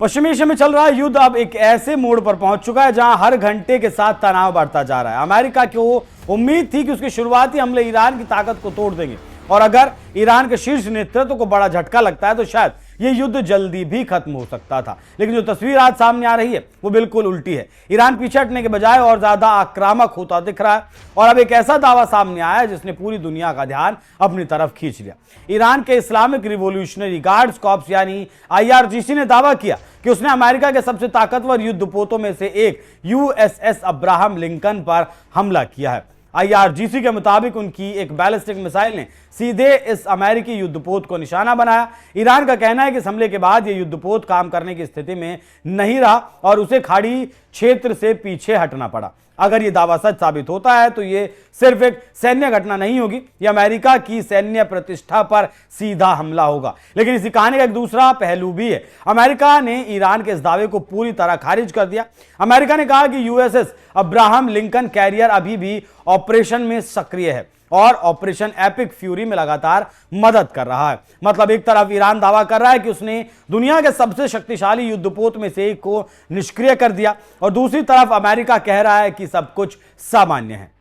पश्चिमी एशिया में चल रहा युद्ध अब एक ऐसे मोड़ पर पहुंच चुका है जहां हर घंटे के साथ तनाव बढ़ता जा रहा है। अमेरिका को उम्मीद थी कि उसके शुरुआती हमले ईरान की ताकत को तोड़ देंगे और अगर ईरान के शीर्ष नेतृत्व को बड़ा झटका लगता है तो शायद ये युद्ध जल्दी भी खत्म हो सकता था। लेकिन जो तस्वीर आज सामने आ रही है वो बिल्कुल उल्टी है। ईरान पीछे हटने के बजाय और ज्यादा आक्रामक होता दिख रहा है और अब एक ऐसा दावा सामने आया है जिसने पूरी दुनिया का ध्यान अपनी तरफ खींच लिया। ईरान के इस्लामिक रिवॉल्यूशनरी गार्ड्स कॉर्प्स यानी IRGC ने दावा किया कि उसने अमेरिका के सबसे ताकतवर युद्धपोतों में से एक USS अब्राहम लिंकन पर हमला किया है। IRGC के मुताबिक उनकी एक बैलिस्टिक मिसाइल ने सीधे इस अमेरिकी युद्धपोत को निशाना बनाया। ईरान का कहना है कि इस हमले के बाद यह युद्धपोत काम करने की स्थिति में नहीं रहा और उसे खाड़ी क्षेत्र से पीछे हटना पड़ा। अगर यह दावा सच साबित होता है तो यह सिर्फ एक सैन्य घटना नहीं होगी, यह अमेरिका की सैन्य प्रतिष्ठा पर सीधा हमला होगा। लेकिन इसी कहानी का एक दूसरा पहलू भी है। अमेरिका ने ईरान के इस दावे को पूरी तरह खारिज कर दिया। अमेरिका ने कहा कि USS अब्राहम लिंकन कैरियर अभी भी ऑपरेशन में सक्रिय है और ऑपरेशन एपिक फ्यूरी में लगातार मदद कर रहा है। मतलब एक तरफ ईरान दावा कर रहा है कि उसने दुनिया के सबसे शक्तिशाली युद्धपोत में से एक को निष्क्रिय कर दिया और दूसरी तरफ अमेरिका कह रहा है कि सब कुछ सामान्य है।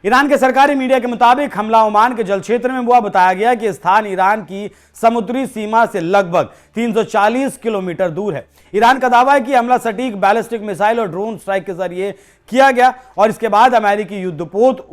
ईरान के सरकारी मीडिया के मुताबिक हमला ओमान के जल क्षेत्र में हुआ। बताया गया कि स्थान ईरान की समुद्री सीमा से लगभग 340 किलोमीटर दूर है। ईरान का दावा है कि हमला सटीक बैलिस्टिक मिसाइल और ड्रोन स्ट्राइक के जरिए किया गया और इसके बाद अमेरिकी युद्धपोत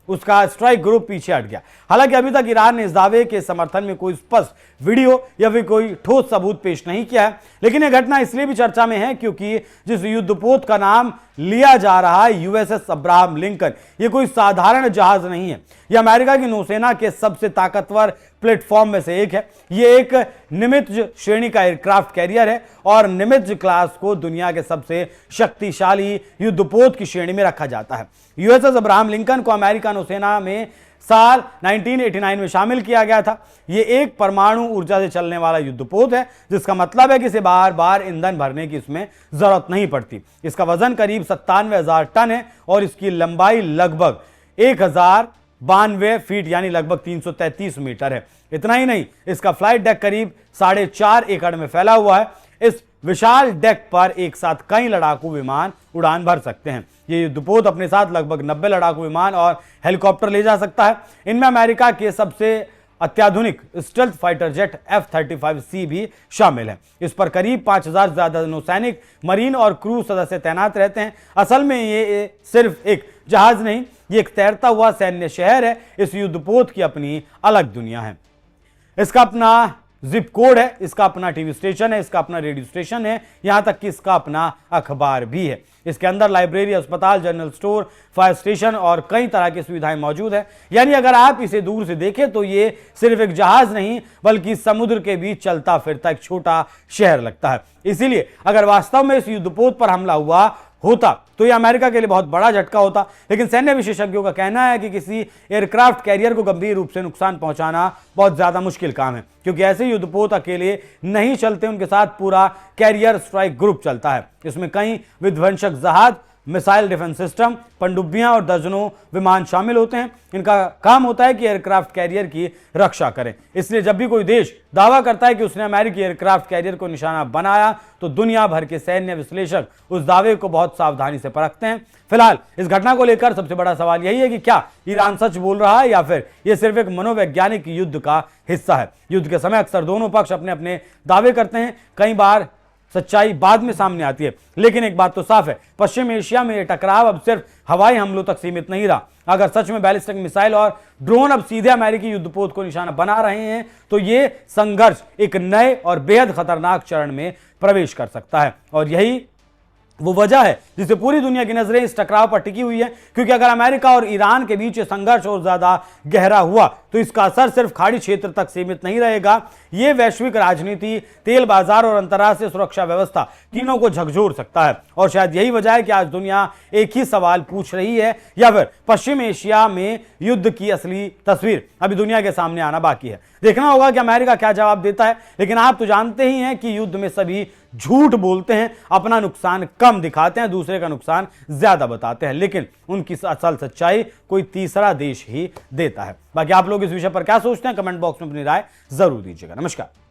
उसका स्ट्राइक ग्रुप पीछे हट गया। हालांकि अभी तक ईरान ने इस दावे के समर्थन में कोई स्पष्ट वीडियो या फिर कोई ठोस सबूत पेश नहीं किया है। लेकिन यह घटना इसलिए भी चर्चा में है क्योंकि जिस युद्धपोत का नाम लिया जा रहा है USS अब्राहम लिंकन, यह कोई साधारण जहाज नहीं है। यह अमेरिका की नौसेना के सबसे ताकतवर प्लेटफॉर्म में से एक है। यह एक निमित्ज श्रेणी का एयरक्राफ्ट कैरियर है और निमित्ज क्लास को दुनिया के सबसे शक्तिशाली युद्धपोत की श्रेणी में रखा जाता है। USS अब्राहम लिंकन को अमेरिका नौसेना में साल 1989 में शामिल किया गया था। यह एक परमाणु ऊर्जा से चलने वाला युद्धपोत है, जिसका मतलब है कि इसे बार बार ईंधन भरने की इसमें जरूरत नहीं पड़ती। इसका वजन करीब 97,000 टन है और इसकी लंबाई लगभग 1092 फीट यानी लगभग 333 मीटर है। इतना ही नहीं, इसका फ्लाइट डेक करीब 4.5 एकड़ में फैला हुआ है। इस विशाल डेक पर एक साथ कई लड़ाकू विमान उड़ान भर सकते हैं। यह युद्धपोत अपने साथ लगभग 90 लड़ाकू विमान और हेलीकॉप्टर ले जा सकता है। इनमें अमेरिका के सबसे अत्याधुनिक स्टेल्थ फाइटर जेट F-35C भी शामिल है। इस पर करीब 5,000 से ज्यादा नौसैनिक, मरीन और क्रू सदस्य तैनात रहते हैं। असल में ये सिर्फ एक जहाज नहीं, ये एक तैरता हुआ सैन्य शहर है। इस युद्धपोत की अपनी अलग दुनिया है। इसका अपना जिप कोड है, इसका अपना टीवी स्टेशन है, इसका अपना रेडियो स्टेशन है, यहां तक कि इसका अपना अखबार भी है। इसके अंदर लाइब्रेरी, अस्पताल, जनरल स्टोर, फायर स्टेशन और कई तरह की सुविधाएं मौजूद है। यानी अगर आप इसे दूर से देखें तो ये सिर्फ एक जहाज नहीं बल्कि समुद्र के बीच चलता फिरता एक छोटा शहर लगता है। इसीलिए अगर वास्तव में इस युद्धपोत पर हमला हुआ होता तो यह अमेरिका के लिए बहुत बड़ा झटका होता। लेकिन सैन्य विशेषज्ञों का कहना है कि किसी एयरक्राफ्ट कैरियर को गंभीर रूप से नुकसान पहुंचाना बहुत ज्यादा मुश्किल काम है, क्योंकि ऐसे युद्धपोत अकेले नहीं चलते, उनके साथ पूरा कैरियर स्ट्राइक ग्रुप चलता है। इसमें कई विध्वंसक जहाज, मिसाइल डिफेंस सिस्टम, पनडुब्बियां और दर्जनों विमान शामिल होते हैं। इनका काम होता है कि एयरक्राफ्ट कैरियर की रक्षा करें। इसलिए जब भी कोई देश दावा करता है कि उसने अमेरिकी एयरक्राफ्ट कैरियर को निशाना बनाया तो दुनिया भर के सैन्य विश्लेषक उस दावे को बहुत सावधानी से परखते हैं। फिलहाल इस घटना को लेकर सबसे बड़ा सवाल यही है कि क्या ईरान सच बोल रहा है या फिर यह सिर्फ एक मनोवैज्ञानिक युद्ध का हिस्सा है। युद्ध के समय अक्सर दोनों पक्ष अपने अपने दावे करते हैं, कई बार सच्चाई बाद में सामने आती है। लेकिन एक बात तो साफ है, पश्चिम एशिया में यह टकराव अब सिर्फ हवाई हमलों तक सीमित नहीं रहा। अगर सच में बैलिस्टिक मिसाइल और ड्रोन अब सीधे अमेरिकी युद्धपोत को निशाना बना रहे हैं तो यह संघर्ष एक नए और बेहद खतरनाक चरण में प्रवेश कर सकता है। और यही वो वजह है जिससे पूरी दुनिया की नजरें इस टकराव पर टिकी हुई है, क्योंकि अगर अमेरिका और ईरान के बीच संघर्ष और ज्यादा गहरा हुआ तो इसका असर सिर्फ खाड़ी क्षेत्र तक सीमित नहीं रहेगा। यह वैश्विक राजनीति, तेल बाजार और अंतर्राष्ट्रीय सुरक्षा व्यवस्था तीनों को झकझोर सकता है। और शायद यही वजह है कि आज दुनिया एक ही सवाल पूछ रही है, या फिर पश्चिम एशिया में युद्ध की असली तस्वीर अभी दुनिया के सामने आना बाकी है। देखना होगा कि अमेरिका क्या जवाब देता है। लेकिन आप तो जानते ही हैं कि युद्ध में सभी झूठ बोलते हैं, अपना नुकसान कम दिखाते हैं, दूसरे का नुकसान ज्यादा बताते हैं, लेकिन उनकी असल सच्चाई कोई तीसरा देश ही देता है। बाकी आप लोग इस विषय पर क्या सोचते हैं, कमेंट बॉक्स में अपनी राय जरूर दीजिएगा। नमस्कार।